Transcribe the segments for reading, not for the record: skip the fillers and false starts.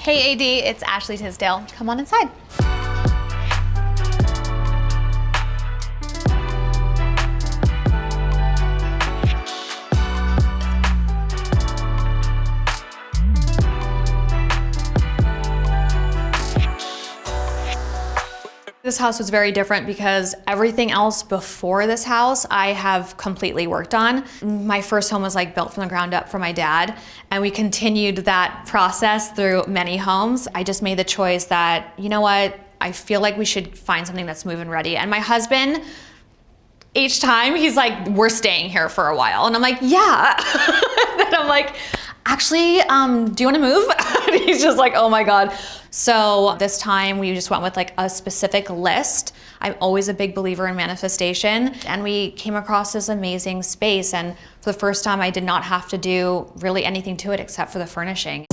Hey AD, it's Ashley Tisdale. Come on inside. This house was very different because everything else before this house I have completely worked on. My first home was like built from the ground up for my dad, and we continued that process through many homes. I just made the choice that, you know what, I feel like we should find something that's move-in ready. And my husband, each time he's like, we're staying here for a while. And I'm like, yeah. And I'm like, actually, do you want to move? And he's just like, oh my God. So this time we just went with like a specific list. I'm always a big believer in manifestation. And we came across this amazing space. And for the first time, I did not have to do really anything to it except for the furnishing.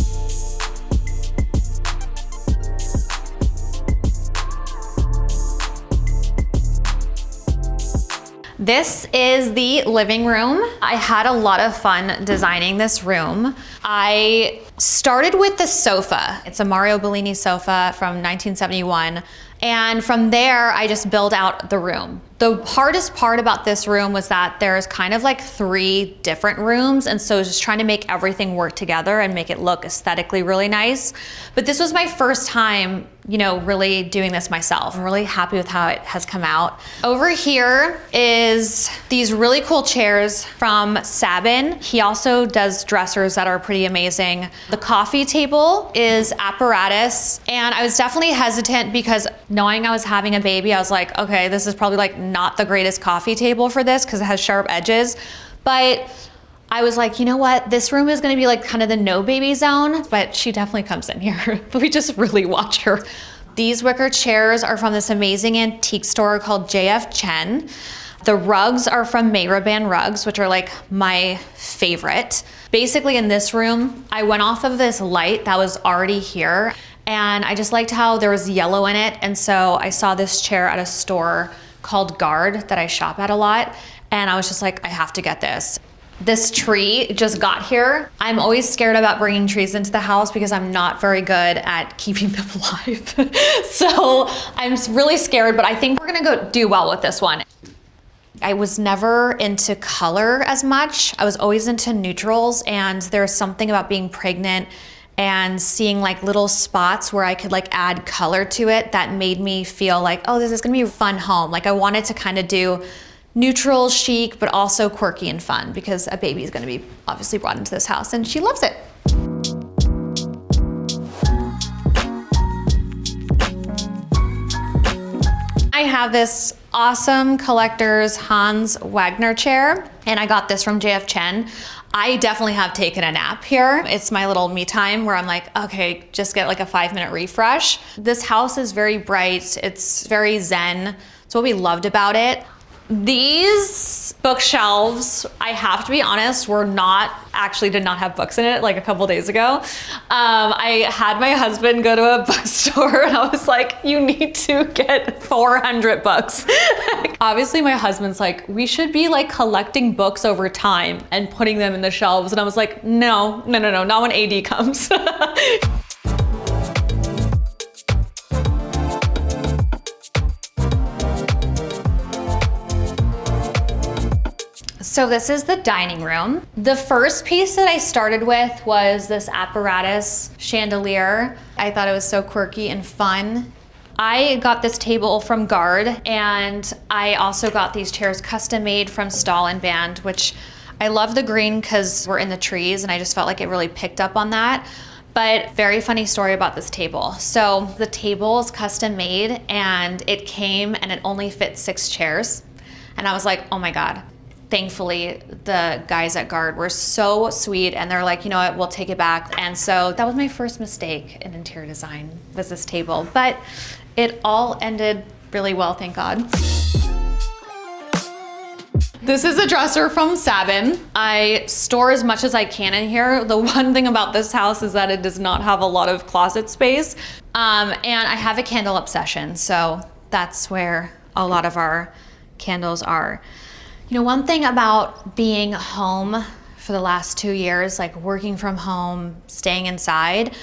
This is the living room. I had a lot of fun designing this room. I started with the sofa. It's a Mario Bellini sofa from 1971. And from there, I just built out the room. The hardest part about this room was that there's kind of like 3 different rooms. And so just trying to make everything work together and make it look aesthetically really nice. But this was my first time, you know, really doing this myself. I'm really happy with how it has come out. Over here is these really cool chairs from Sabin. He also does dressers that are pretty amazing. The coffee table is apparatus. And I was definitely hesitant because knowing I was having a baby, I was like, okay, this is probably like not the greatest coffee table for this because it has sharp edges. But I was like, you know what? This room is gonna be like kind of the no baby zone, but she definitely comes in here. We just really watch her. These wicker chairs are from this amazing antique store called J.F. Chen. The rugs are from Mayraban Rugs, which are like my favorite. Basically in this room, I went off of this light that was already here, and I just liked how there was yellow in it. And so I saw this chair at a store called Guard that I shop at a lot. And I was just like, I have to get this. This tree just got here. I'm always scared about bringing trees into the house because I'm not very good at keeping them alive. So I'm really scared, but I think we're gonna go do well with this one. I was never into color as much. I was always into neutrals, and there's something about being pregnant and seeing like little spots where I could like add color to it that made me feel like, oh, this is gonna be a fun home. Like I wanted to kind of do neutral, chic, but also quirky and fun because a baby is gonna be obviously brought into this house and she loves it. I have this awesome collector's Hans Wagner chair, and I got this from JF Chen. I definitely have taken a nap here. It's my little me time where I'm like, okay, just get like a 5-minute refresh. This house is very bright. It's very zen. It's what we loved about it. These bookshelves, I have to be honest, did not have books in it like a couple days ago. I had my husband go to a bookstore and I was like, you need to get 400 books. Obviously my husband's like, we should be like collecting books over time and putting them in the shelves. And I was like, no, not when AD comes. So this is the dining room. The first piece that I started with was this apparatus chandelier. I thought it was so quirky and fun. I got this table from Guard, and I also got these chairs custom made from Stahl and Band, which I love the green because we're in the trees and I just felt like it really picked up on that. But very funny story about this table. So the table is custom made and it came and it only fit 6 chairs. And I was like, oh my God. Thankfully, the guys at Guard were so sweet and they're like, you know what, we'll take it back. And so that was my first mistake in interior design, was this table. But it all ended really well, thank God. This is a dresser from Sabin. I store as much as I can in here. The one thing about this house is that it does not have a lot of closet space. And I have a candle obsession, so that's where a lot of our candles are. You know, one thing about being home for the last 2 years, like working from home, staying inside,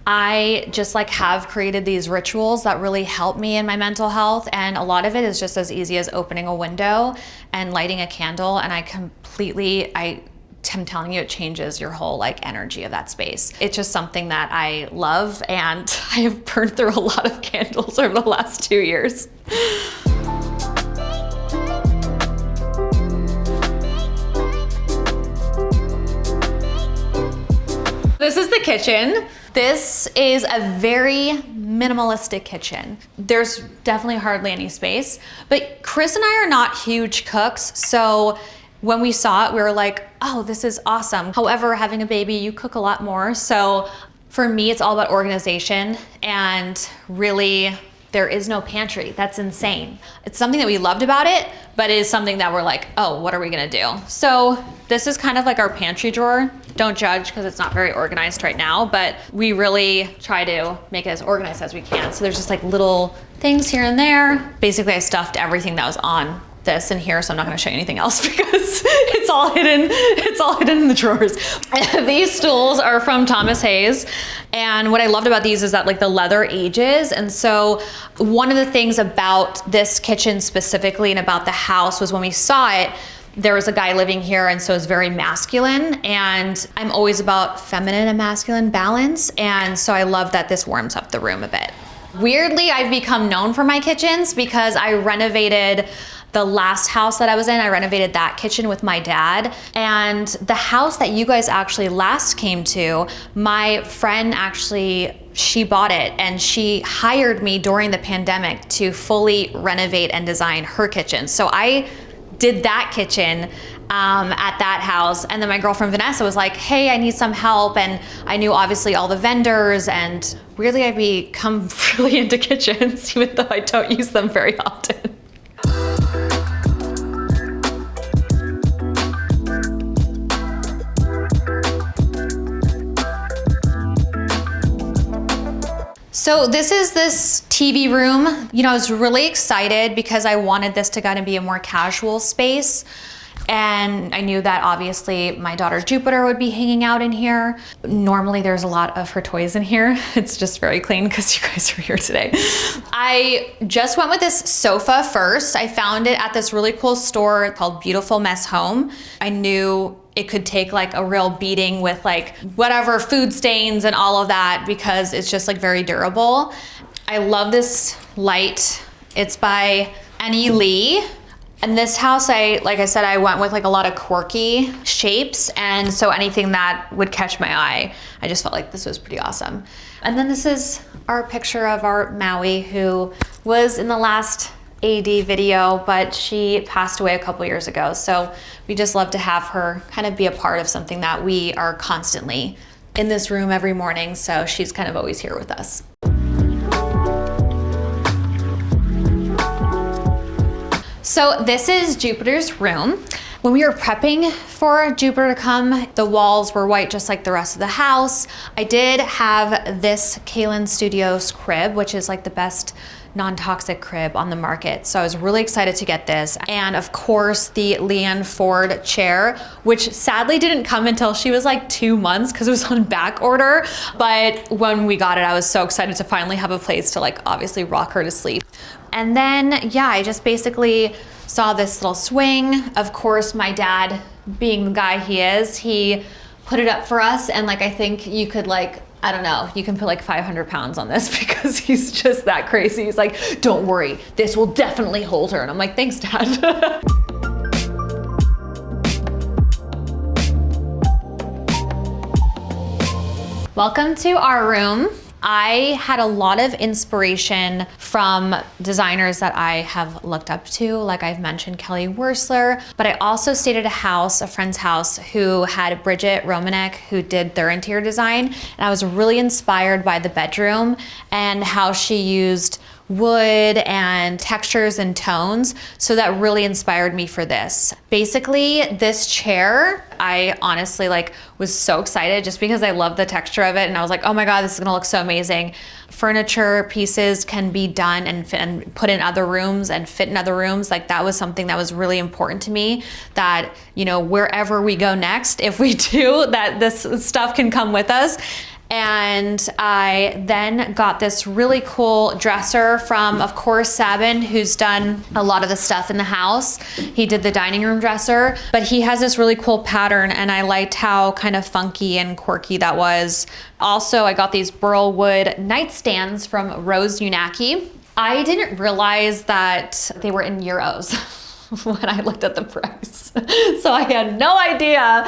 I just like have created these rituals that really help me in my mental health. And a lot of it is just as easy as opening a window and lighting a candle. And I'm telling you, it changes your whole like energy of that space. It's just something that I love, and I have burned through a lot of candles over the last 2 years. This is the kitchen. This is a very minimalistic kitchen. There's definitely hardly any space, but Chris and I are not huge cooks, so when we saw it, we were like, oh, this is awesome. However, having a baby, you cook a lot more. So for me, it's all about organization, and really, there is no pantry. That's insane. It's something that we loved about it, but it is something that we're like, oh, what are we gonna do? So this is kind of like our pantry drawer. Don't judge, because it's not very organized right now, but we really try to make it as organized as we can. So there's just like little things here and there. Basically, I stuffed everything that was on this in here, so I'm not gonna show you anything else because it's all hidden in the drawers. These stools are from Thomas Hayes, and what I loved about these is that like the leather ages, and so one of the things about this kitchen specifically and about the house was when we saw it, there was a guy living here, and so it's very masculine, and I'm always about feminine and masculine balance, and so I love that this warms up the room a bit. Weirdly, I've become known for my kitchens because I renovated the last house that I was in. I renovated that kitchen with my dad, and the house that you guys actually last came to, my friend she bought it, and she hired me during the pandemic to fully renovate and design her kitchen. So I did that kitchen at that house, and then my girlfriend Vanessa was like, hey, I need some help, and I knew obviously all the vendors, and really I've become really into kitchens even though I don't use them very often. So this is this TV room. You know, I was really excited because I wanted this to kind of be a more casual space. And I knew that obviously my daughter Jupiter would be hanging out in here. Normally there's a lot of her toys in here. It's just very clean because you guys are here today. I just went with this sofa first. I found it at this really cool store called Beautiful Mess Home. I knew it could take like a real beating with like whatever food stains and all of that because it's just like very durable. I love this light. It's by Annie Lee. And this house, like I said, I went with like a lot of quirky shapes, and so anything that would catch my eye, I just felt like this was pretty awesome. And then this is our picture of our Maui, who was in the last AD video, but she passed away a couple years ago. So we just love to have her kind of be a part of something that we are constantly in this room every morning. So she's kind of always here with us. So this is Jupiter's room. When we were prepping for Jupiter to come, the walls were white just like the rest of the house. I did have this Kaylin Studios crib, which is like the best non-toxic crib on the market. So I was really excited to get this. And of course the Leanne Ford chair, which sadly didn't come until she was like 2 months because it was on back order. But when we got it, I was so excited to finally have a place to like obviously rock her to sleep. And then, yeah, I just basically saw this little swing. Of course, my dad, being the guy he is, he put it up for us. And like, I think you could like, I don't know, you can put like 500 pounds on this because he's just that crazy. He's like, don't worry, this will definitely hold her. And I'm like, thanks, Dad. Welcome to our room. I had a lot of inspiration from designers that I have looked up to, like I've mentioned Kelly Wearstler, but I also stayed at a friend's house who had Bridget Romanek who did their interior design, and I was really inspired by the bedroom and how she used wood and textures and tones. So that really inspired me for this. Basically, this chair, I honestly like was so excited just because I love the texture of it. And I was like, oh my God, this is gonna look so amazing. Furniture pieces can be done and put in other rooms and fit in other rooms. Like that was something that was really important to me, that, you know, wherever we go next, if we do, that this stuff can come with us. And I then got this really cool dresser from, of course, Sabin, who's done a lot of the stuff in the house. He did the dining room dresser, but he has this really cool pattern, and I liked how kind of funky and quirky that was. Also, I got these burl wood nightstands from Rose Unaki. I didn't realize that they were in euros when I looked at the price. So I had no idea.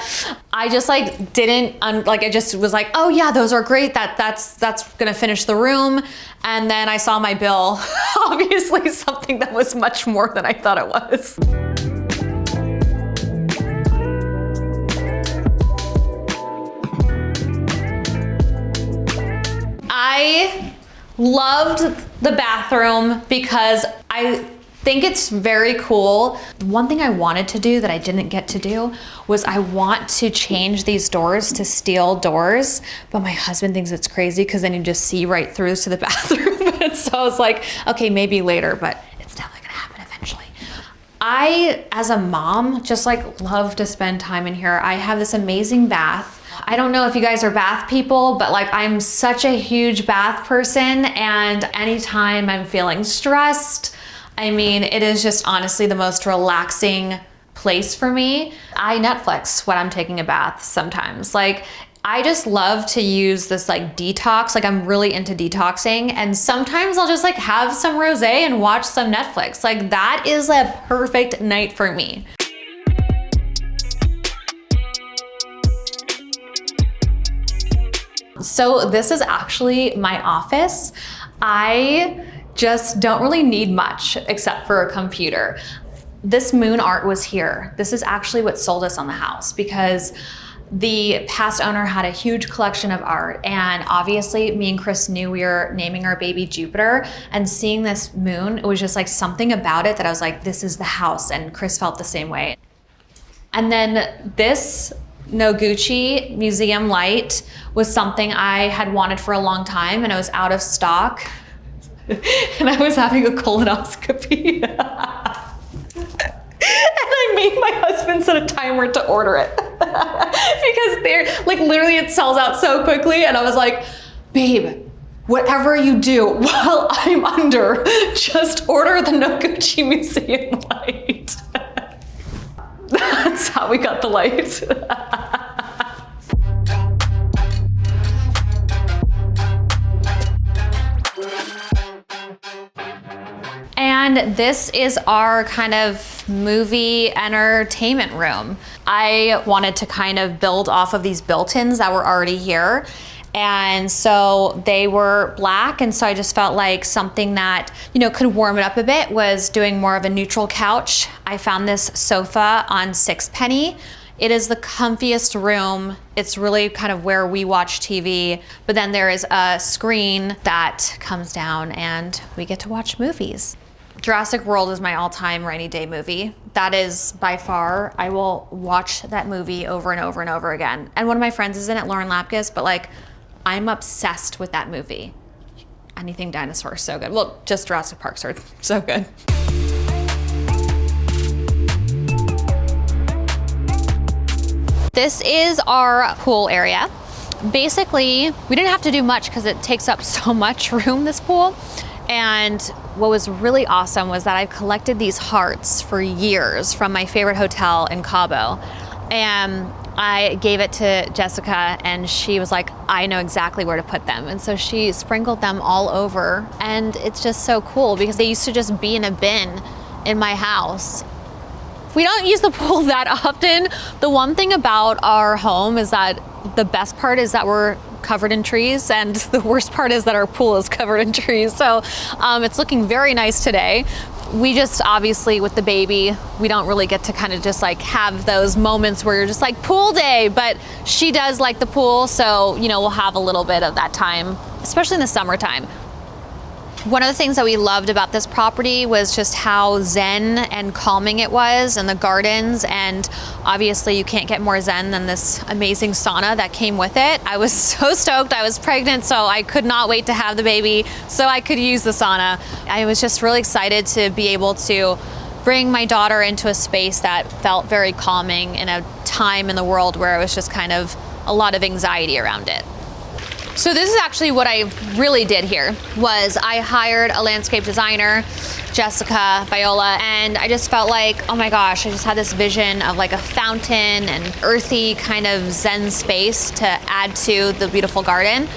I just like didn't, I just was like, oh yeah, those are great. That's gonna finish the room. And then I saw my bill, obviously something that was much more than I thought it was. I loved the bathroom because I think it's very cool. One thing I wanted to do that I didn't get to do was I want to change these doors to steel doors, but my husband thinks it's crazy because then you just see right through to the bathroom. And so I was like, okay, maybe later, but it's definitely gonna happen eventually. I, as a mom, just like love to spend time in here. I have this amazing bath. I don't know if you guys are bath people, but like I'm such a huge bath person, and anytime I'm feeling stressed, I mean, it is just honestly the most relaxing place for me. I Netflix when I'm taking a bath sometimes. Like, I just love to use this like detox. Like, I'm really into detoxing, and sometimes I'll just like have some rosé and watch some Netflix. Like, that is a perfect night for me. So this is actually my office. I just don't really need much except for a computer. This moon art was here. This is actually what sold us on the house because the past owner had a huge collection of art, and obviously me and Chris knew we were naming our baby Jupiter, and seeing this moon, it was just like something about it that I was like, this is the house, and Chris felt the same way. And then this Noguchi museum light was something I had wanted for a long time, and it was out of stock. And I was having a colonoscopy. And I made my husband set a timer to order it. Because they're like, literally it sells out so quickly. And I was like, babe, whatever you do while I'm under, just order the Noguchi museum light. That's how we got the light. And this is our kind of movie entertainment room. I wanted to kind of build off of these built-ins that were already here. And so they were black, and so I just felt like something that, you know, could warm it up a bit was doing more of a neutral couch. I found this sofa on Sixpenny. It is the comfiest room. It's really kind of where we watch TV, but then there is a screen that comes down and we get to watch movies. Jurassic World is my all-time rainy day movie. That is by far, I will watch that movie over and over and over again. And one of my friends is in it, Lauren Lapkus, but like, I'm obsessed with that movie. Anything dinosaur, so good. Well, just Jurassic Park's are so good. This is our pool area. Basically, we didn't have to do much because it takes up so much room, this pool. And what was really awesome was that I've collected these hearts for years from my favorite hotel in Cabo. And I gave it to Jessica, and she was like, I know exactly where to put them. And so she sprinkled them all over. And it's just so cool because they used to just be in a bin in my house. We don't use the pool that often. The one thing about our home is that the best part is that we're covered in trees, and the worst part is that our pool is covered in trees. So it's looking very nice today. We just, obviously with the baby, we don't really get to kind of just like have those moments where you're just like pool day, but she does like the pool. So, you know, we'll have a little bit of that time, especially in the summertime. One of the things that we loved about this property was just how zen and calming it was, and the gardens, and obviously you can't get more zen than this amazing sauna that came with it. I was so stoked. I was pregnant, so I could not wait to have the baby so I could use the sauna. I was just really excited to be able to bring my daughter into a space that felt very calming in a time in the world where it was just kind of a lot of anxiety around it. So this is actually what I really did here, was I hired a landscape designer, Jessica Viola, and I just felt like, oh my gosh, I just had this vision of like a fountain and earthy kind of zen space to add to the beautiful garden.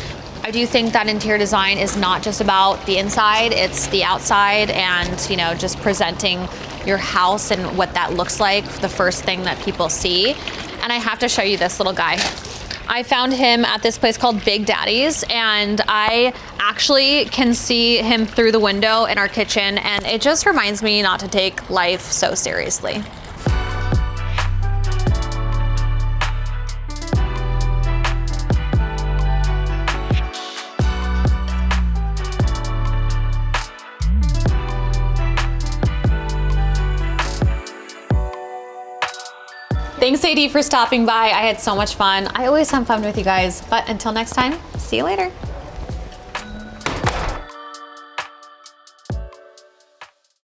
I do think that interior design is not just about the inside, it's the outside, and you know, just presenting your house and what that looks like, the first thing that people see. And I have to show you this little guy. I found him at this place called Big Daddy's, and I actually can see him through the window in our kitchen, and it just reminds me not to take life so seriously. Thanks, AD, for stopping by. I had so much fun. I always have fun with you guys, but until next time, see you later.